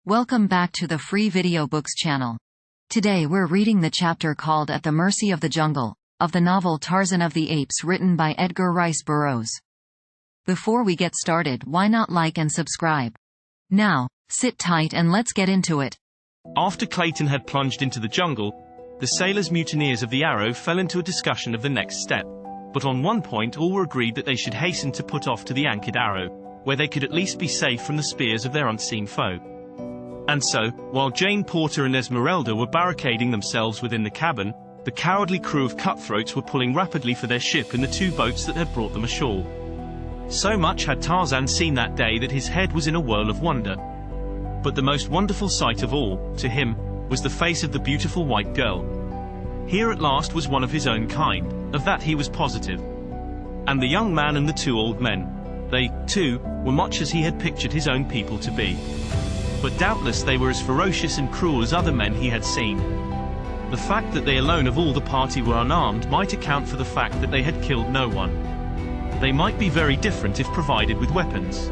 Welcome back to the Free Video Books channel. Today we're reading the chapter called At the Mercy of the Jungle, of the novel Tarzan of the Apes written by Edgar Rice Burroughs. Before we get started, why not like and subscribe? Now, sit tight and let's get into it. After Clayton had plunged into the jungle, the sailors mutineers of the Arrow fell into a discussion of the next step. But on one point all were agreed that they should hasten to put off to the anchored Arrow, where they could at least be safe from the spears of their unseen foe. And so, while Jane Porter and Esmeralda were barricading themselves within the cabin, the cowardly crew of cutthroats were pulling rapidly for their ship and the two boats that had brought them ashore. So much had Tarzan seen that day that his head was in a whirl of wonder. But the most wonderful sight of all, to him, was the face of the beautiful white girl. Here at last was one of his own kind, of that he was positive. And the young man and the two old men, they, too, were much as he had pictured his own people to be. But doubtless they were as ferocious and cruel as other men he had seen. The fact that they alone of all the party were unarmed might account for the fact that they had killed no one. They might be very different if provided with weapons.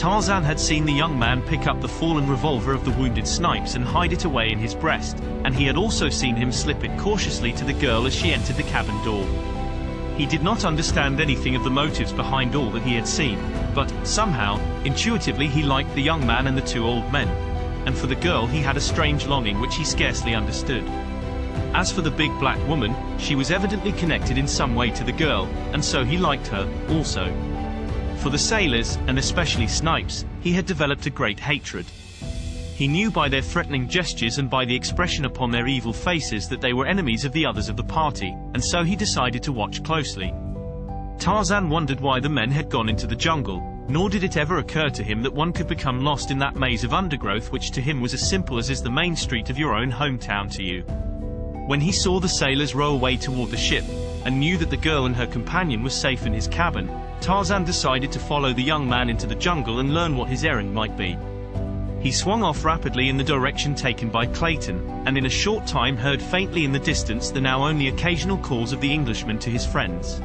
Tarzan had seen the young man pick up the fallen revolver of the wounded Snipes and hide it away in his breast, and he had also seen him slip it cautiously to the girl as she entered the cabin door. He did not understand anything of the motives behind all that he had seen, but, somehow, intuitively he liked the young man and the two old men, and for the girl he had a strange longing which he scarcely understood. As for the big black woman, she was evidently connected in some way to the girl, and so he liked her, also. For the sailors, and especially Snipes, he had developed a great hatred. He knew by their threatening gestures and by the expression upon their evil faces that they were enemies of the others of the party, and so he decided to watch closely. Tarzan wondered why the men had gone into the jungle, nor did it ever occur to him that one could become lost in that maze of undergrowth which to him was as simple as is the main street of your own hometown to you. When he saw the sailors row away toward the ship, and knew that the girl and her companion were safe in his cabin, Tarzan decided to follow the young man into the jungle and learn what his errand might be. He swung off rapidly in the direction taken by Clayton, and in a short time heard faintly in the distance the now only occasional calls of the Englishman to his friends.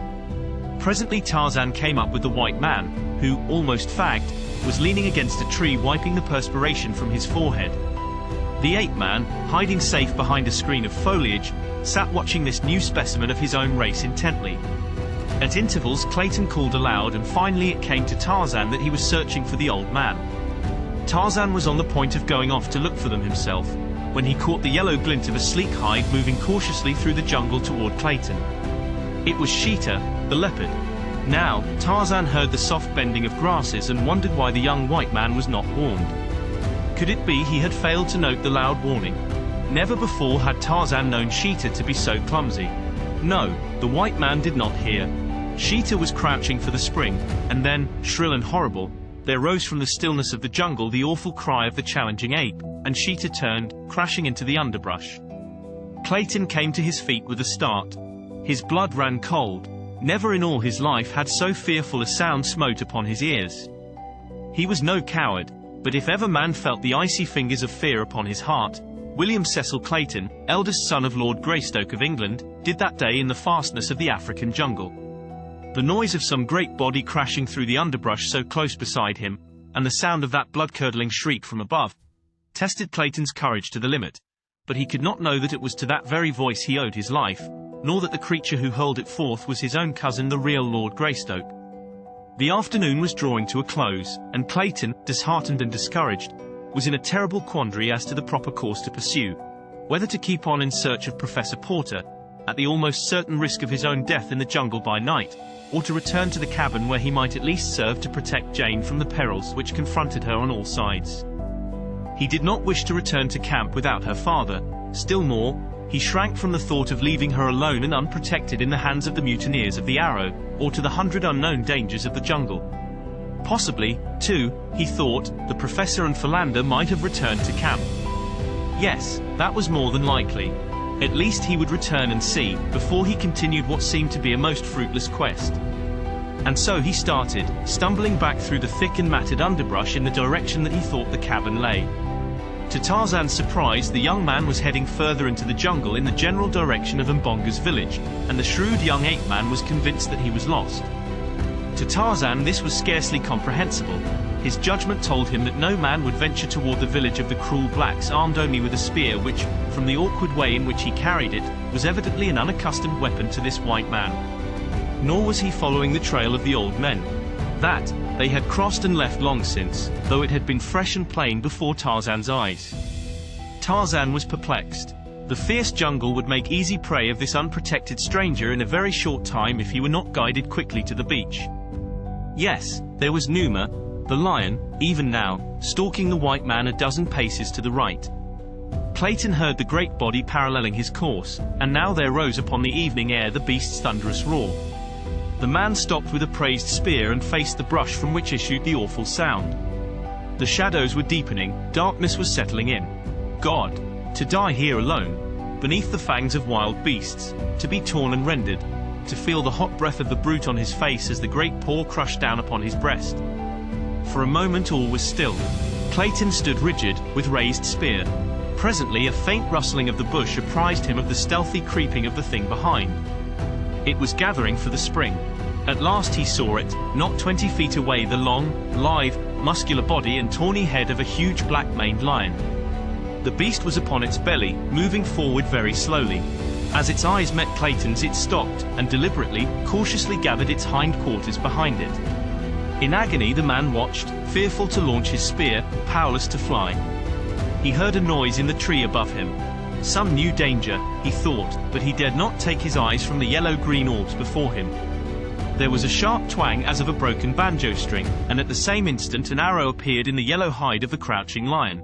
Presently Tarzan came up with the white man, who, almost fagged, was leaning against a tree wiping the perspiration from his forehead. The ape man, hiding safe behind a screen of foliage, sat watching this new specimen of his own race intently. At intervals Clayton called aloud, and finally it came to Tarzan that he was searching for the old man. Tarzan was on the point of going off to look for them himself, when he caught the yellow glint of a sleek hide moving cautiously through the jungle toward Clayton. It was Sheeta, the leopard. Now, Tarzan heard the soft bending of grasses and wondered why the young white man was not warned. Could it be he had failed to note the loud warning? Never before had Tarzan known Sheeta to be so clumsy. No, the white man did not hear. Sheeta was crouching for the spring, and then, shrill and horrible, there rose from the stillness of the jungle the awful cry of the challenging ape, and Sheeta turned, crashing into the underbrush. Clayton came to his feet with a start. His blood ran cold. Never in all his life had so fearful a sound smote upon his ears. He was no coward, but if ever man felt the icy fingers of fear upon his heart, William Cecil Clayton, eldest son of Lord Greystoke of England, did that day in the fastness of the African jungle. The noise of some great body crashing through the underbrush so close beside him, and the sound of that blood-curdling shriek from above, tested Clayton's courage to the limit, but he could not know that it was to that very voice he owed his life, nor that the creature who hurled it forth was his own cousin, the real Lord Greystoke. The afternoon was drawing to a close, and Clayton, disheartened and discouraged, was in a terrible quandary as to the proper course to pursue, whether to keep on in search of Professor Porter, at the almost certain risk of his own death in the jungle by night, or to return to the cabin where he might at least serve to protect Jane from the perils which confronted her on all sides. He did not wish to return to camp without her father. Still more, he shrank from the thought of leaving her alone and unprotected in the hands of the mutineers of the Arrow, or to the 100 unknown dangers of the jungle. Possibly, too, he thought, the Professor and Philander might have returned to camp. Yes, that was more than likely. At least he would return and see, before he continued what seemed to be a most fruitless quest. And so he started, stumbling back through the thick and matted underbrush in the direction that he thought the cabin lay. To Tarzan's surprise, the young man was heading further into the jungle in the general direction of Mbonga's village, and the shrewd young ape-man was convinced that he was lost. To Tarzan this was scarcely comprehensible. his judgment told him that no man would venture toward the village of the cruel blacks armed only with a spear which, from the awkward way in which he carried it, was evidently an unaccustomed weapon to this white man. Nor was he following the trail of the old men. That, they had crossed and left long since, though it had been fresh and plain before Tarzan's eyes. Tarzan was perplexed. The fierce jungle would make easy prey of this unprotected stranger in a very short time if he were not guided quickly to the beach. Yes, there was Numa, the lion, even now, stalking the white man a dozen paces to the right. Clayton heard the great body paralleling his course, and now there rose upon the evening air the beast's thunderous roar. The man stopped with a praised spear and faced the brush from which issued the awful sound. The shadows were deepening, darkness was settling in. God! To die here alone, beneath the fangs of wild beasts, to be torn and rended, to feel the hot breath of the brute on his face as the great paw crushed down upon his breast. For a moment all was still. Clayton stood rigid, with raised spear. Presently a faint rustling of the bush apprised him of the stealthy creeping of the thing behind. It was gathering for the spring. At last he saw it, not 20 feet away, the long, lithe, muscular body and tawny head of a huge black-maned lion. The beast was upon its belly, moving forward very slowly. As its eyes met Clayton's it stopped, and deliberately, cautiously gathered its hindquarters behind it. In agony the man watched, fearful to launch his spear, powerless to fly. He heard a noise in the tree above him. Some new danger, he thought, but he dared not take his eyes from the yellow-green orbs before him. There was a sharp twang as of a broken banjo string, and at the same instant an arrow appeared in the yellow hide of the crouching lion.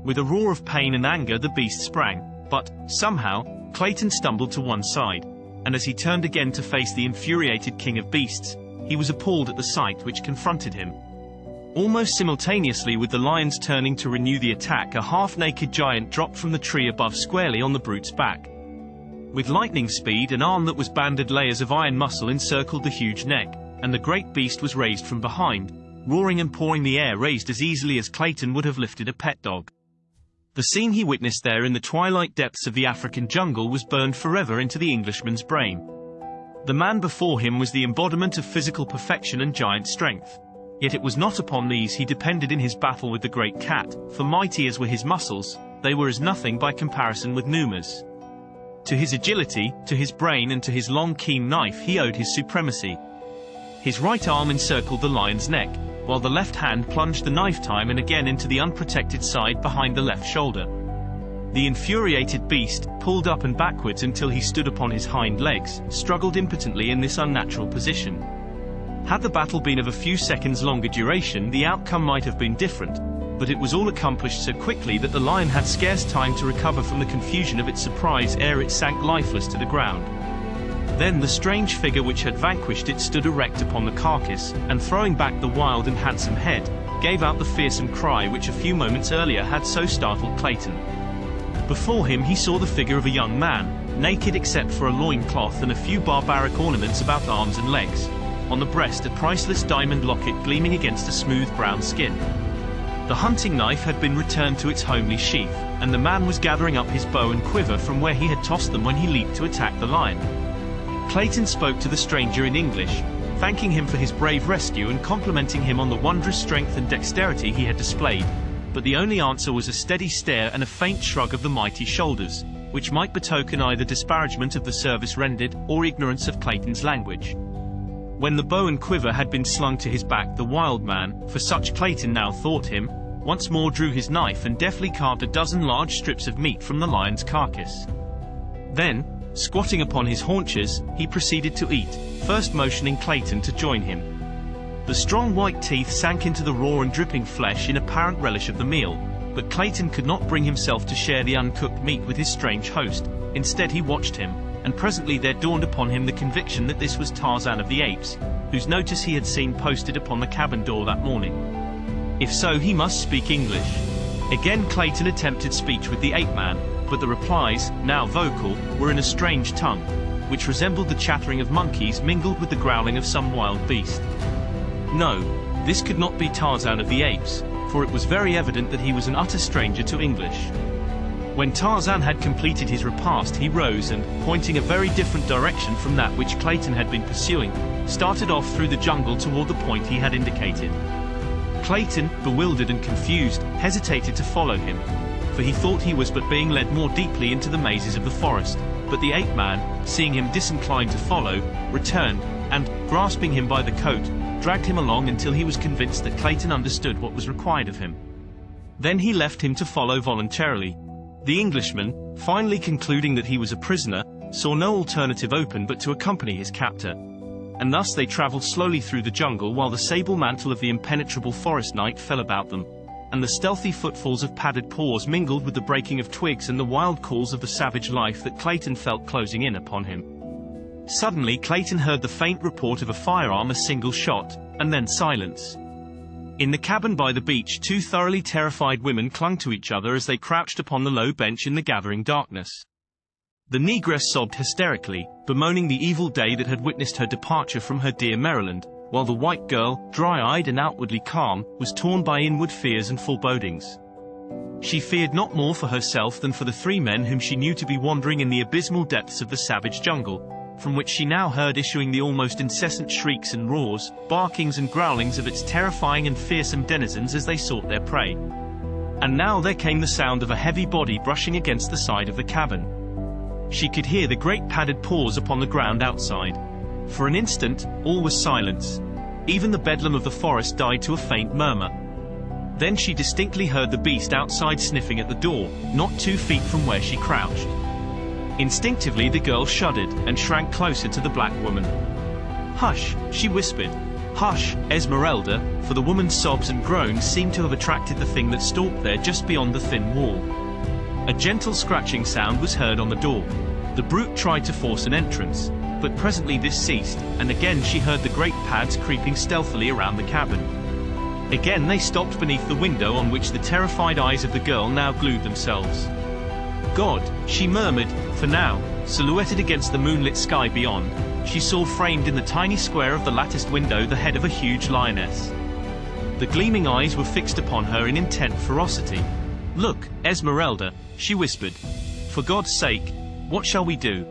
With a roar of pain and anger the beast sprang, but, somehow, Clayton stumbled to one side, and as he turned again to face the infuriated king of beasts, he was appalled at the sight which confronted him. Almost simultaneously with the lions turning to renew the attack, a half-naked giant dropped from the tree above squarely on the brute's back. With lightning speed, an arm that was banded layers of iron muscle encircled the huge neck, and the great beast was raised from behind, roaring and pawing the air, raised as easily as Clayton would have lifted a pet dog. The scene he witnessed there in the twilight depths of the African jungle was burned forever into the Englishman's brain. The man before him was the embodiment of physical perfection and giant strength. Yet it was not upon these he depended in his battle with the great cat, for mighty as were his muscles, they were as nothing by comparison with Numa's. To his agility, to his brain and to his long keen knife he owed his supremacy. His right arm encircled the lion's neck, while the left hand plunged the knife time and again into the unprotected side behind the left shoulder. The infuriated beast, pulled up and backwards until he stood upon his hind legs, struggled impotently in this unnatural position. Had the battle been of a few seconds longer duration, the outcome might have been different, but it was all accomplished so quickly that the lion had scarce time to recover from the confusion of its surprise ere it sank lifeless to the ground. Then the strange figure which had vanquished it stood erect upon the carcass, and throwing back the wild and handsome head, gave out the fearsome cry which a few moments earlier had so startled Clayton. Before him he saw the figure of a young man, naked except for a loincloth and a few barbaric ornaments about arms and legs. On the breast a priceless diamond locket gleaming against a smooth brown skin. The hunting knife had been returned to its homely sheath, and the man was gathering up his bow and quiver from where he had tossed them when he leaped to attack the lion. Clayton spoke to the stranger in English, thanking him for his brave rescue and complimenting him on the wondrous strength and dexterity he had displayed, but the only answer was a steady stare and a faint shrug of the mighty shoulders, which might betoken either disparagement of the service rendered, or ignorance of Clayton's language. When the bow and quiver had been slung to his back, the wild man, for such Clayton now thought him, once more drew his knife and deftly carved a dozen large strips of meat from the lion's carcass. Then, squatting upon his haunches, he proceeded to eat, first motioning Clayton to join him. The strong white teeth sank into the raw and dripping flesh in apparent relish of the meal, but Clayton could not bring himself to share the uncooked meat with his strange host. Instead he watched him, and presently there dawned upon him the conviction that this was Tarzan of the Apes, whose notice he had seen posted upon the cabin door that morning. If so, he must speak English. Again Clayton attempted speech with the ape-man, but the replies, now vocal, were in a strange tongue, which resembled the chattering of monkeys mingled with the growling of some wild beast. No, this could not be Tarzan of the Apes, for it was very evident that he was an utter stranger to English. When Tarzan had completed his repast he rose and, pointing a very different direction from that which Clayton had been pursuing, started off through the jungle toward the point he had indicated. Clayton, bewildered and confused, hesitated to follow him, for he thought he was but being led more deeply into the mazes of the forest. But the ape man, seeing him disinclined to follow, returned, and, grasping him by the coat, dragged him along until he was convinced that Clayton understood what was required of him. Then he left him to follow voluntarily. The Englishman, finally concluding that he was a prisoner, saw no alternative open but to accompany his captor. And thus they travelled slowly through the jungle while the sable mantle of the impenetrable forest night fell about them, and the stealthy footfalls of padded paws mingled with the breaking of twigs and the wild calls of the savage life that Clayton felt closing in upon him. Suddenly Clayton heard the faint report of a firearm, a single shot, and then silence. In the cabin by the beach, two thoroughly terrified women clung to each other as they crouched upon the low bench in the gathering darkness. The negress sobbed hysterically, bemoaning the evil day that had witnessed her departure from her dear Maryland, while the white girl, dry-eyed and outwardly calm, was torn by inward fears and forebodings. She feared not more for herself than for the three men whom she knew to be wandering in the abysmal depths of the savage jungle, from which she now heard issuing the almost incessant shrieks and roars, barkings and growlings of its terrifying and fearsome denizens as they sought their prey. And now there came the sound of a heavy body brushing against the side of the cabin. She could hear the great padded paws upon the ground outside. For an instant, all was silence. Even the bedlam of the forest died to a faint murmur. Then she distinctly heard the beast outside sniffing at the door, not 2 feet from where she crouched. Instinctively the girl shuddered, and shrank closer to the black woman. "Hush," she whispered. "Hush, Esmeralda," for the woman's sobs and groans seemed to have attracted the thing that stalked there just beyond the thin wall. A gentle scratching sound was heard on the door. The brute tried to force an entrance, but presently this ceased, and again she heard the great pads creeping stealthily around the cabin. Again they stopped beneath the window on which the terrified eyes of the girl now glued themselves. "God," she murmured, for now, silhouetted against the moonlit sky beyond, she saw framed in the tiny square of the latticed window the head of a huge lioness. The gleaming eyes were fixed upon her in intent ferocity. "Look, Esmeralda," she whispered. "For God's sake, what shall we do?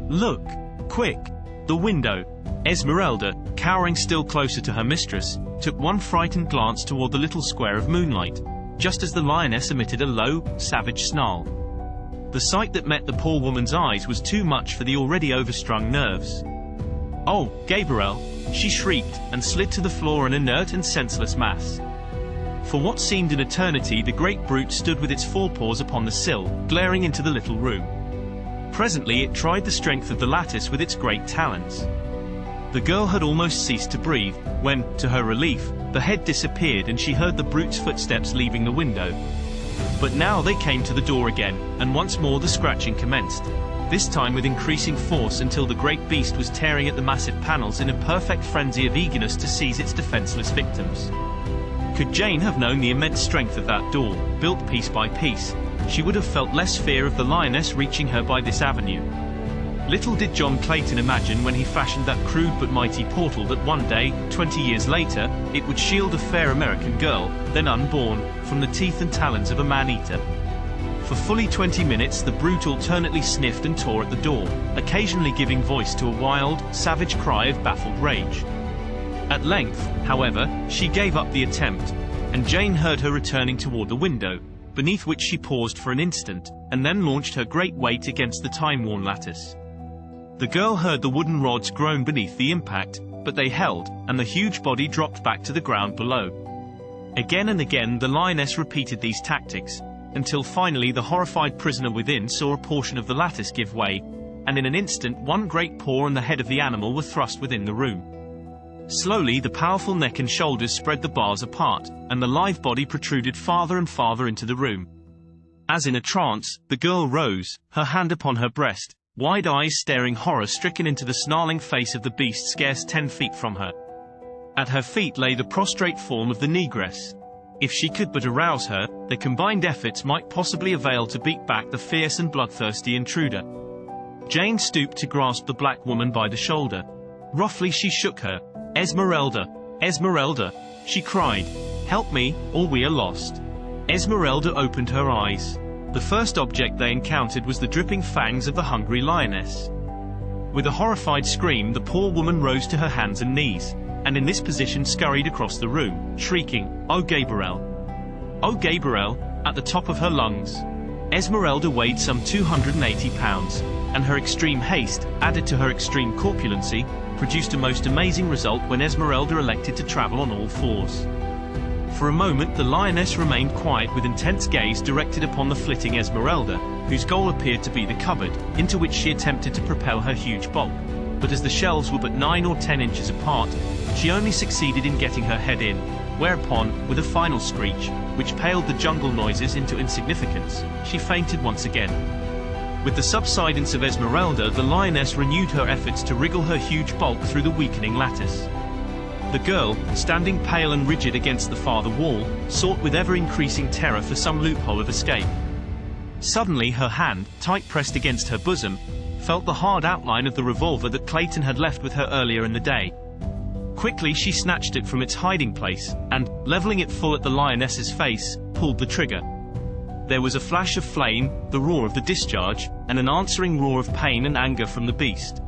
Look, quick, the window." Esmeralda, cowering still closer to her mistress, took one frightened glance toward the little square of moonlight, just as the lioness emitted a low, savage snarl. The sight that met the poor woman's eyes was too much for the already overstrung nerves. "Oh, Gabriel!" she shrieked, and slid to the floor an inert and senseless mass. For what seemed an eternity the great brute stood with its forepaws upon the sill, glaring into the little room. Presently it tried the strength of the lattice with its great talons. The girl had almost ceased to breathe, when, to her relief, the head disappeared and she heard the brute's footsteps leaving the window. But now they came to the door again, and once more the scratching commenced, this time with increasing force until the great beast was tearing at the massive panels in a perfect frenzy of eagerness to seize its defenseless victims. Could Jane have known the immense strength of that door, built piece by piece, she would have felt less fear of the lioness reaching her by this avenue. Little did John Clayton imagine when he fashioned that crude but mighty portal that one day, 20 years later, it would shield a fair American girl, then unborn, from the teeth and talons of a man-eater. For fully 20 minutes the brute alternately sniffed and tore at the door, occasionally giving voice to a wild, savage cry of baffled rage. At length, however, she gave up the attempt, and Jane heard her returning toward the window, beneath which she paused for an instant, and then launched her great weight against the time-worn lattice. The girl heard the wooden rods groan beneath the impact, but they held, and the huge body dropped back to the ground below. Again and again the lioness repeated these tactics, until finally the horrified prisoner within saw a portion of the lattice give way, and in an instant one great paw and the head of the animal were thrust within the room. Slowly the powerful neck and shoulders spread the bars apart, and the live body protruded farther and farther into the room. As in a trance, the girl rose, her hand upon her breast, wide eyes staring horror-stricken into the snarling face of the beast scarce 10 feet from her. At her feet lay the prostrate form of the negress. If she could but arouse her, their combined efforts might possibly avail to beat back the fierce and bloodthirsty intruder. Jane stooped to grasp the black woman by the shoulder. Roughly she shook her. "Esmeralda! Esmeralda!" she cried. "Help me, or we are lost." Esmeralda opened her eyes. The first object they encountered was the dripping fangs of the hungry lioness. With a horrified scream the poor woman rose to her hands and knees, and in this position scurried across the room, shrieking, "Oh Gabrielle! Oh Gabrielle!" at the top of her lungs. Esmeralda weighed some 280 pounds, and her extreme haste, added to her extreme corpulency, produced a most amazing result when Esmeralda elected to travel on all fours. For a moment the lioness remained quiet with intense gaze directed upon the flitting Esmeralda, whose goal appeared to be the cupboard, into which she attempted to propel her huge bulk. But as the shelves were but 9 or 10 inches apart, she only succeeded in getting her head in, whereupon, with a final screech, which paled the jungle noises into insignificance, she fainted once again. With the subsidence of Esmeralda, the lioness renewed her efforts to wriggle her huge bulk through the weakening lattice. The girl, standing pale and rigid against the farther wall, sought with ever-increasing terror for some loophole of escape. Suddenly her hand, tight pressed against her bosom, felt the hard outline of the revolver that Clayton had left with her earlier in the day. Quickly she snatched it from its hiding place, and, leveling it full at the lioness's face, pulled the trigger. There was a flash of flame, the roar of the discharge, and an answering roar of pain and anger from the beast.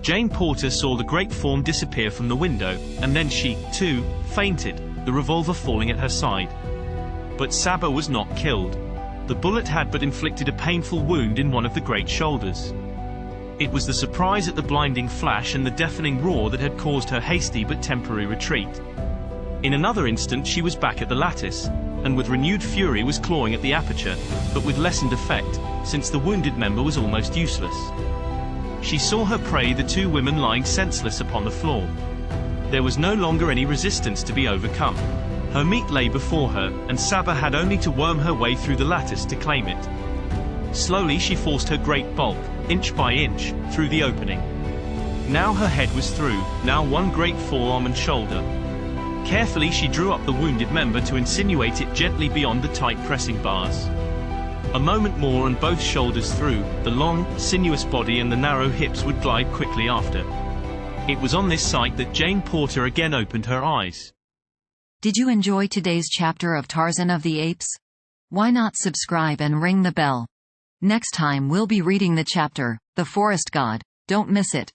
Jane Porter saw the great form disappear from the window, and then she, too, fainted, the revolver falling at her side. But Saba was not killed. The bullet had but inflicted a painful wound in one of the great shoulders. It was the surprise at the blinding flash and the deafening roar that had caused her hasty but temporary retreat. In another instant she was back at the lattice, and with renewed fury was clawing at the aperture, but with lessened effect, since the wounded member was almost useless. She saw her prey, the two women lying senseless upon the floor. There was no longer any resistance to be overcome. Her meat lay before her, and Saba had only to worm her way through the lattice to claim it. Slowly she forced her great bulk, inch by inch, through the opening. Now her head was through, now one great forearm and shoulder. Carefully she drew up the wounded member to insinuate it gently beyond the tight pressing bars. A moment more and both shoulders through, the long, sinuous body and the narrow hips would glide quickly after. It was on this sight that Jane Porter again opened her eyes. Did you enjoy today's chapter of Tarzan of the Apes? Why not subscribe and ring the bell? Next time we'll be reading the chapter, The Forest God. Don't miss it.